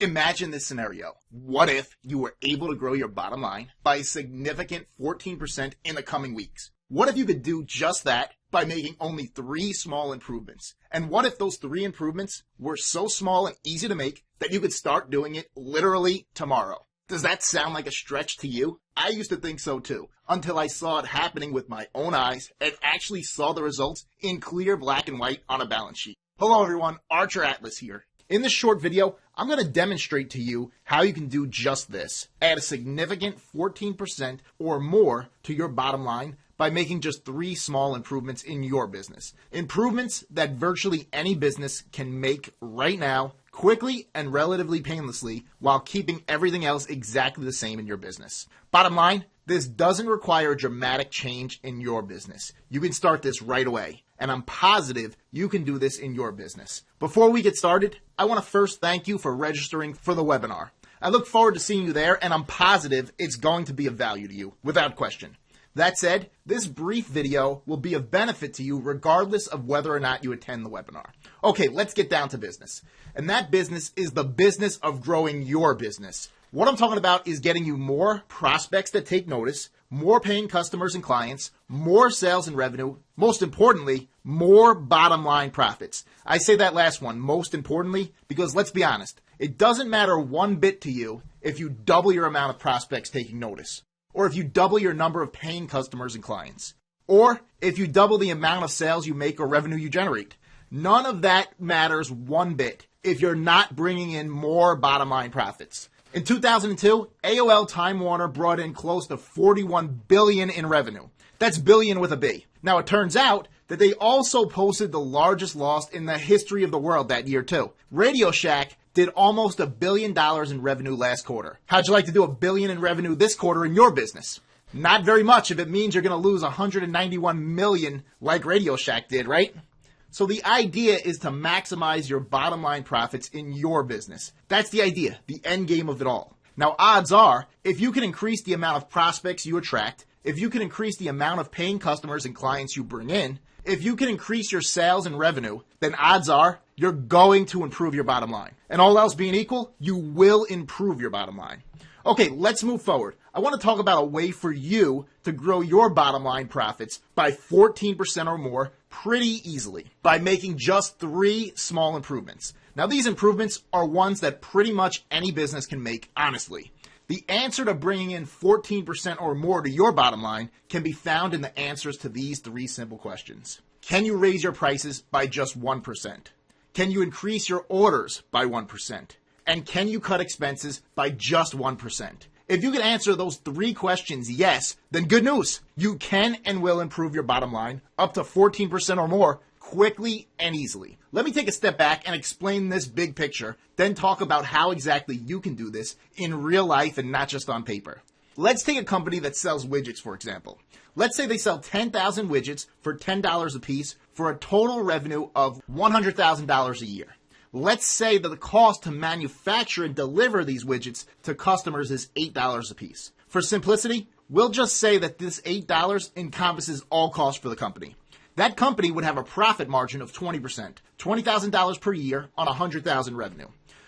Imagine this scenario. What if you were able to grow your bottom line by a significant 14% in the coming weeks? What if you could do just that by making only 3 small improvements? And what if those 3 improvements were so small and easy to make that you could start doing it literally tomorrow? Does that sound like a stretch to you? I used to think so too, until I saw it happening with my own eyes and actually saw the results in clear black and white on a balance sheet. Hello everyone, Archer Atlas here. In this short video, I'm going to demonstrate to you how you can do just this. Add a significant 14% or more to your bottom line by making just 3 small improvements in your business. Improvements that virtually any business can make right now, quickly and relatively painlessly, while keeping everything else exactly the same in your business. Bottom line, this doesn't require a dramatic change in your business. You can start this right away, and I'm positive you can do this in your business. Before we get started, I want to first thank you for registering for the webinar. I look forward to seeing you there, and I'm positive it's going to be of value to you, without question. That said, this brief video will be of benefit to you regardless of whether or not you attend the webinar. Okay, let's get down to business. And that business is the business of growing your business. What I'm talking about is getting you more prospects that take notice, more paying customers and clients, more sales and revenue, most importantly, more bottom line profits. I say that last one, most importantly, because let's be honest, it doesn't matter one bit to you if you double your amount of prospects taking notice, or if you double your number of paying customers and clients, or if you double the amount of sales you make or revenue you generate. None of that matters one bit if you're not bringing in more bottom line profits. In 2002, AOL Time Warner brought in close to $41 billion in revenue. That's billion with a B. Now, it turns out that they also posted the largest loss in the history of the world that year, too. Radio Shack did almost $1 billion in revenue last quarter. How'd you like to do $1 billion in revenue this quarter in your business? Not very much if it means you're going to lose $191 million like Radio Shack did, right? So the idea is to maximize your bottom line profits in your business. That's the idea, the end game of it all. Now, odds are, if you can increase the amount of prospects you attract, if you can increase the amount of paying customers and clients you bring in, if you can increase your sales and revenue, then odds are you're going to improve your bottom line. And all else being equal, you will improve your bottom line. Okay, let's move forward. I want to talk about a way for you to grow your bottom line profits by 14% or more pretty easily by making just 3 small improvements. Now, these improvements are ones that pretty much any business can make, honestly. The answer to bringing in 14% or more to your bottom line can be found in the answers to these 3 simple questions. Can you raise your prices by just 1%? Can you increase your orders by 1%? And can you cut expenses by just 1%? If you can answer those 3 questions yes, then good news. You can and will improve your bottom line up to 14% or more quickly and easily. Let me take a step back and explain this big picture, then talk about how exactly you can do this in real life and not just on paper. Let's take a company that sells widgets, for example. Let's say they sell 10,000 widgets for $10 a piece for a total revenue of $100,000 a year. Let's say that the cost to manufacture and deliver these widgets to customers is $8 a piece. For simplicity, we'll just say that this $8 encompasses all costs for the company. That company would have a profit margin of 20%, $20,000 per year on $100,000 revenue.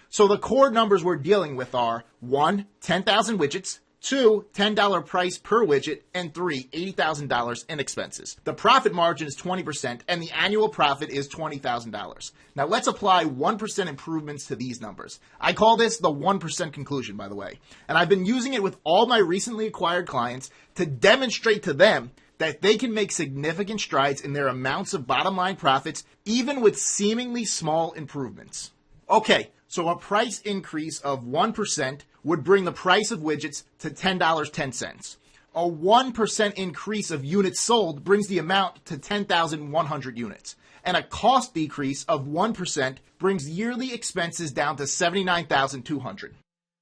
So the core numbers we're dealing with are 1, 10,000 widgets, 2, $10 price per widget, and 3, $80,000 in expenses. The profit margin is 20%, and the annual profit is $20,000. Now let's apply 1% improvements to these numbers. I call this the 1% conclusion, by the way, and I've been using it with all my recently acquired clients to demonstrate to them that they can make significant strides in their amounts of bottom line profits, even with seemingly small improvements. Okay, so a price increase of 1% would bring the price of widgets to $10.10. A 1% increase of units sold brings the amount to 10,100 units. And a cost decrease of 1% brings yearly expenses down to $79,200.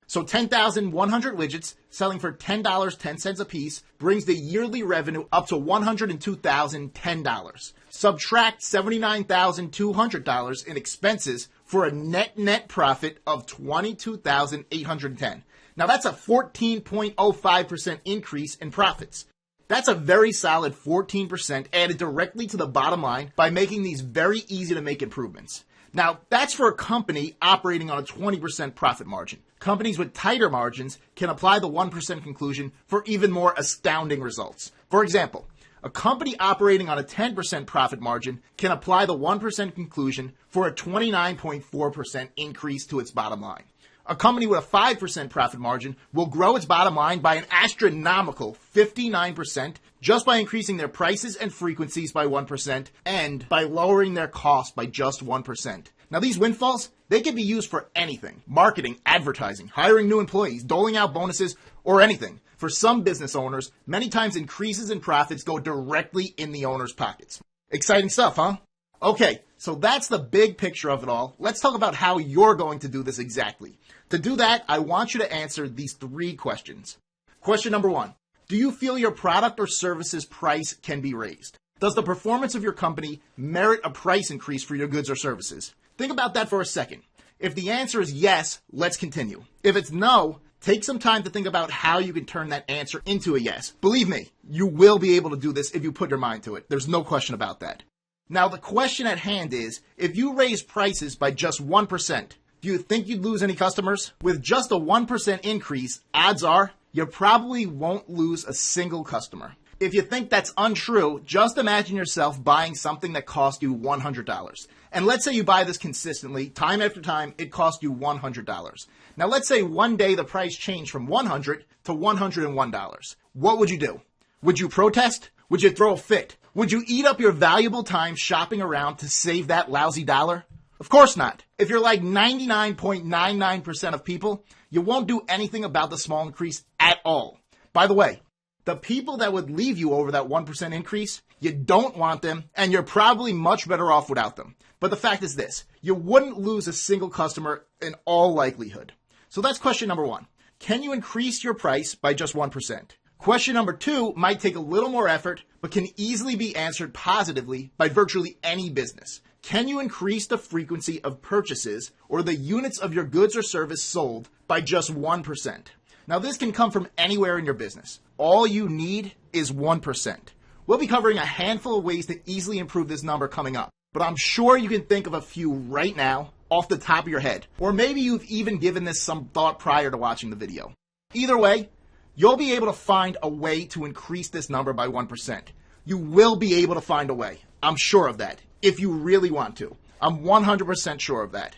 So 10,100 widgets selling for $10.10 a piece brings the yearly revenue up to $102,010. Subtract $79,200 in expenses for a net profit of $22,810. Now that's a 14.05% increase in profits. That's a very solid 14% added directly to the bottom line by making these very easy to make improvements. Now, that's for a company operating on a 20% profit margin. Companies with tighter margins can apply the 1% conclusion for even more astounding results. For example, a company operating on a 10% profit margin can apply the 1% conclusion for a 29.4% increase to its bottom line. A company with a 5% profit margin will grow its bottom line by an astronomical 59% just by increasing their prices and frequencies by 1% and by lowering their cost by just 1%. Now, these windfalls, they can be used for anything: marketing, advertising, hiring new employees, doling out bonuses, or anything. For some business owners, many times increases in profits go directly in the owner's pockets. Exciting stuff, huh? Okay, so that's the big picture of it all. Let's talk about how you're going to do this exactly. To do that, I want you to answer these 3 questions. Question number 1, do you feel your product or service's price can be raised? Does the performance of your company merit a price increase for your goods or services? Think about that for a second. If the answer is yes, let's continue. If it's no, take some time to think about how you can turn that answer into a yes. Believe me, you will be able to do this if you put your mind to it. There's no question about that. Now, the question at hand is, if you raise prices by just 1%, do you think you'd lose any customers? With just a 1% increase, odds are you probably won't lose a single customer. If you think that's untrue, just imagine yourself buying something that cost you $100. And let's say you buy this consistently, time after time, it cost you $100. Now, let's say one day the price changed from $100 to $101. What would you do? Would you protest? Would you throw a fit? Would you eat up your valuable time shopping around to save that lousy dollar? Of course not. If you're like 99.99% of people, you won't do anything about the small increase at all. By the way, the people that would leave you over that 1% increase, you don't want them, and you're probably much better off without them. But the fact is this, you wouldn't lose a single customer in all likelihood. So that's question number 1. Can you increase your price by just 1%? Question number 2 might take a little more effort, but can easily be answered positively by virtually any business. Can you increase the frequency of purchases or the units of your goods or service sold by just 1%? Now, this can come from anywhere in your business. All you need is 1%. We'll be covering a handful of ways to easily improve this number coming up, but I'm sure you can think of a few right now off the top of your head, or maybe you've even given this some thought prior to watching the video. Either way, you'll be able to find a way to increase this number by 1%. You will be able to find a way. I'm sure of that, if you really want to. I'm 100% sure of that.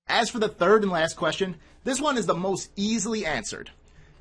As for the third and last question, this one is the most easily answered.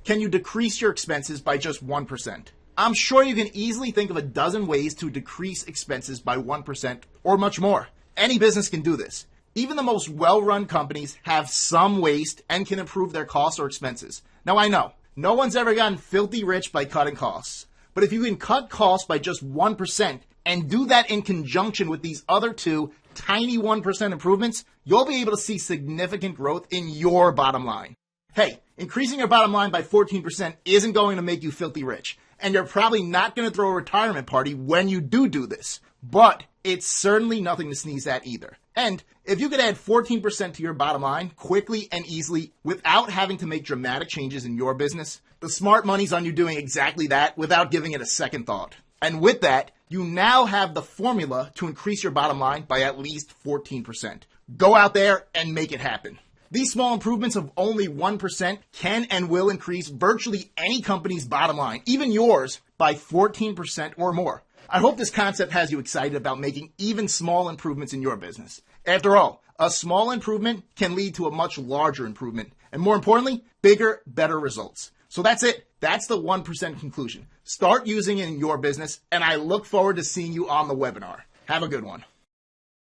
Can you decrease your expenses by just 1%? I'm sure you can easily think of a dozen ways to decrease expenses by 1% or much more. Any business can do this. Even the most well-run companies have some waste and can improve their costs or expenses. Now, I know, no one's ever gotten filthy rich by cutting costs. But if you can cut costs by just 1% and do that in conjunction with these other 2 tiny 1% improvements, you'll be able to see significant growth in your bottom line. Hey, increasing your bottom line by 14% isn't going to make you filthy rich, and you're probably not going to throw a retirement party when you do this, but it's certainly nothing to sneeze at either. And if you could add 14% to your bottom line quickly and easily without having to make dramatic changes in your business, the smart money's on you doing exactly that without giving it a second thought. And with that, you now have the formula to increase your bottom line by at least 14%. Go out there and make it happen. These small improvements of only 1% can and will increase virtually any company's bottom line, even yours, by 14% or more. I hope this concept has you excited about making even small improvements in your business. After all, a small improvement can lead to a much larger improvement, and more importantly, bigger, better results. So that's it. That's the 1% conclusion. Start using it in your business, and I look forward to seeing you on the webinar. Have a good one.